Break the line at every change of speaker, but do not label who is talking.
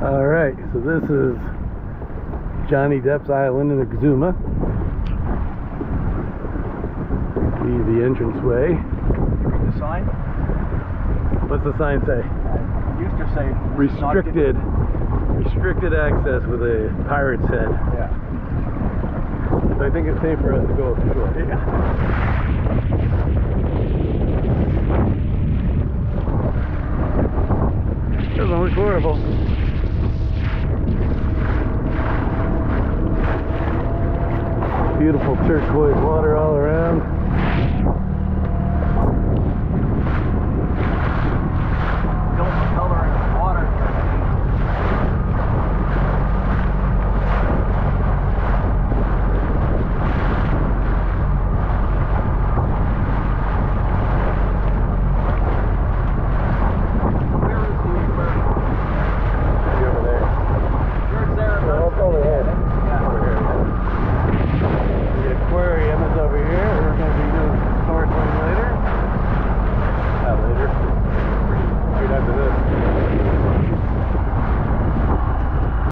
Alright, so this is Johnny Depp's Island in Exuma. The entranceway.
You read the sign?
What's the sign say?
It used to say
restricted access with a pirate's head.
Yeah.
So I think it's safe for us to go ashore.
Yeah.
Doesn't look horrible. Beautiful turquoise water all around.